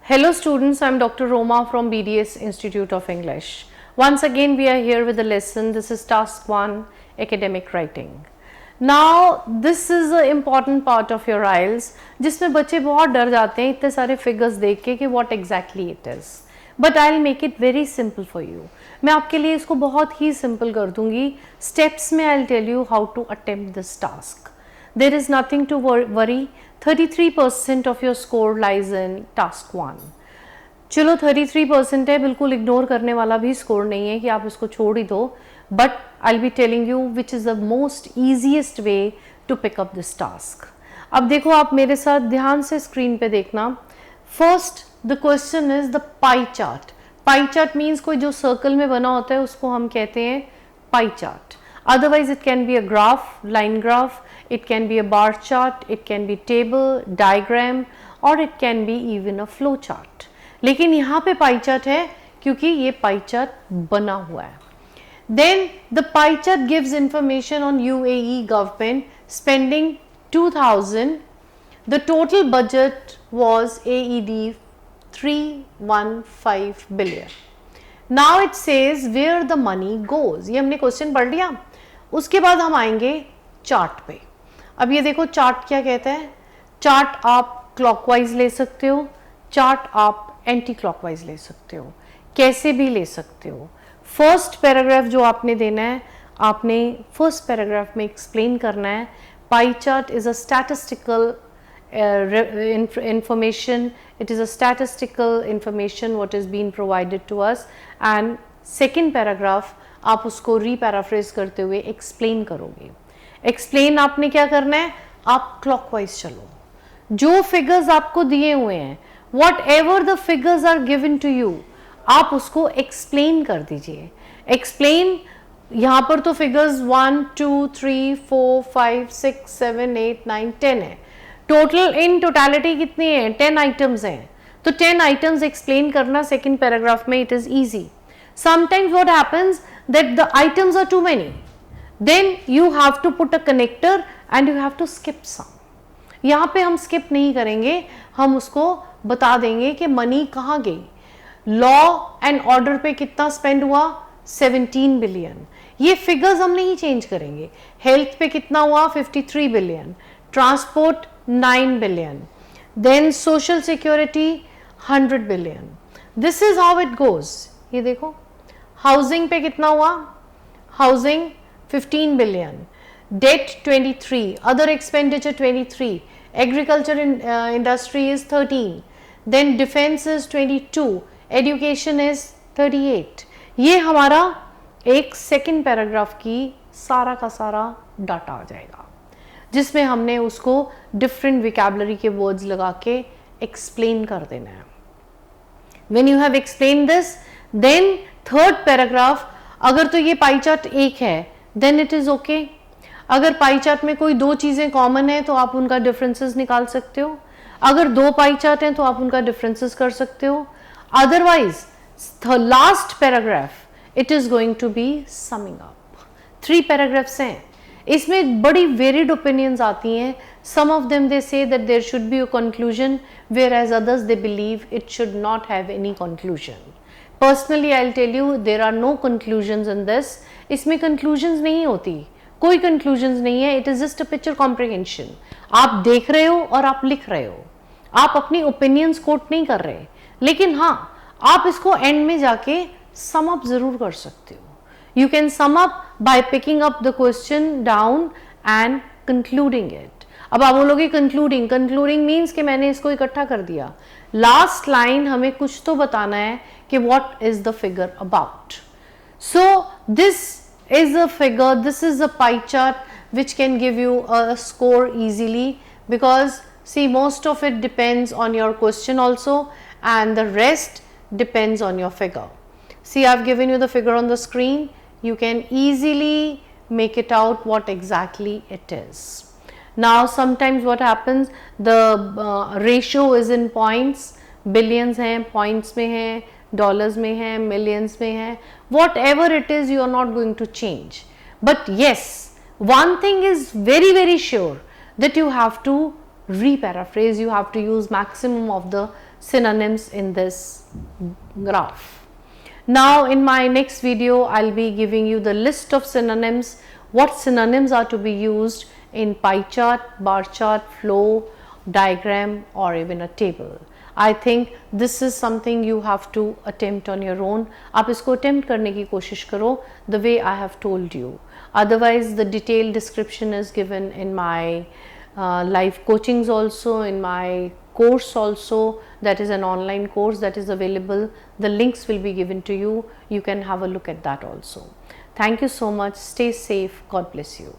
Hello students, I am Dr. Roma from BDS Institute of English. Once again we are here with the lesson. This is task 1, academic writing. Now this is an important part of your IELTS जिसमें बच्चे बहुत डर जाते हैं इतने सारे figures देख के कि what exactly it is. But I'll make it very simple for you. मैं आपके लिए इसको बहुत ही simple कर दूंगी. Steps में I'll tell you how to attempt this task. There is nothing to worry. 33% of your score lies in task 1. चलो 33% है, बिल्कुल इग्नोर करने वाला भी स्कोर नहीं है कि आप इसको छोड़ ही दो. But I will be telling you which is the most easiest way to pick up this task. अब देखो आप मेरे साथ ध्यान से स्क्रीन पे देखना. First the question is the pie chart. Pie chart means कोई जो सर्कल में बना होता है उसको हम कहते हैं pie chart. Otherwise it can be a graph, line graph, it can be a bar chart, it can be table, diagram or it can be even a flow chart. लेकिन यहाँ पे pie chart है क्योंकि ये pie chart बना हुआ है. Then the pie chart gives information on UAE government spending 2000. The total budget was AED 315 billion. Now it says where the money goes. ये हमने क्वेश्चन पढ़ लिया. उसके बाद हम आएंगे चार्ट पे. अब ये देखो चार्ट क्या कहता है. चार्ट आप क्लॉकवाइज ले सकते हो, चार्ट आप एंटी क्लॉकवाइज ले सकते हो, कैसे भी ले सकते हो. फर्स्ट पैराग्राफ जो आपने देना है, आपने फर्स्ट पैराग्राफ में एक्सप्लेन करना है pie chart is a statistical information. It is a statistical information what is being provided to us. And second paragraph आप उसको रीपैराफ्रेज करते हुए एक्सप्लेन करोगे. एक्सप्लेन आपने क्या करना है, आप क्लॉकवाइज चलो. जो फिगर्स आपको दिए हुए हैं, whatever the figures are given to you, आप उसको एक्सप्लेन कर दीजिए. एक्सप्लेन यहाँ पर तो फिगर्स 1 2 3 4 5 6 7 8 9 10 है. टोटल इन टोटलिटी कितनी है, 10 आइटम्स हैं. तो 10 आइटम्स एक्सप्लेन करना सेकेंड पैराग्राफ में it is easy. Sometimes what happens that the items are too many, then you have to put a connector and you have to skip some. यहाँ पे हम skip नहीं करेंगे, हम उसको बता देंगे कि मनी कहाँ गई. लॉ एंड ऑर्डर पे कितना स्पेंड हुआ, 17 बिलियन. ये फिगर्स हम नहीं चेंज करेंगे. हेल्थ पे कितना हुआ, 53 billion. Transport 9 billion. Then social security 100 billion. This is how it goes. ये देखो हाउसिंग पे कितना हुआ, housing 15 billion. Debt 23, other expenditure 23, agriculture industry is 13, then defence is 22, education is 38. ये हमारा एक सेकेंड पैराग्राफ की सारा का सारा डाटा आ जाएगा जिसमें हमने उसको डिफरेंट विकैबुलरी के वर्ड्स लगा के एक्सप्लेन कर देना है. When you have explain this, then third paragraph, अगर तो ये पाई चार्ट एक है देन इट इज ओके. अगर पाई चार्ट में कोई दो चीजें कॉमन है तो आप उनका डिफरेंसेस निकाल सकते हो. अगर दो पाई चार्ट हैं तो आप उनका डिफरेंसेस कर सकते हो. Otherwise last paragraph it is going to be summing up. 3 paragraphs हैं, इसमें बड़ी वेरिड ओपिनियंस आती हैं. some of them they say that there should be a conclusion, whereas others they believe it should not have any conclusion. Personally I'll tell you there are no conclusions in this. इसमें conclusions नहीं होती, कोई conclusions नहीं है. It is just a picture comprehension. आप देख रहे हो और आप लिख रहे हो, आप अपनी opinions quote नहीं कर रहे, लेकिन हाँ आप इसको end में जाके sum up जरूर कर सकते हो. You can sum up by picking up the question down and concluding it. अब आप बोलोगे कंक्लूडिंग मीन्स कि मैंने इसको इकट्ठा कर दिया. लास्ट लाइन हमें कुछ तो बताना है कि what is the figure about. So this is a figure, this is a pie chart which can give you a score easily because see most of it depends on your question also and the rest depends on your figure. See, I've given you the figure on the screen. You can easily make it out what exactly it is. Now sometimes what happens, the ratio is in points. Billions हैं, points में हैं, dollars में हैं, millions में हैं. Whatever it is, you are not going to change. But yes, one thing is very sure that you have to re-paraphrase, you have to use maximum of the synonyms in this graph. Now in my next video, I'll be giving you the list of synonyms, what synonyms are to be used in pie chart, bar chart, flow, diagram, or even a table. I think this is something you have to attempt on your own. आप इसको attempt करने की कोशिश करो the way I have told you. Otherwise, the detailed description is given in my live coachings also, in my course also, that is an online course that is available. The links will be given to you. You can have a look at that also. Thank you so much. Stay safe. God bless you.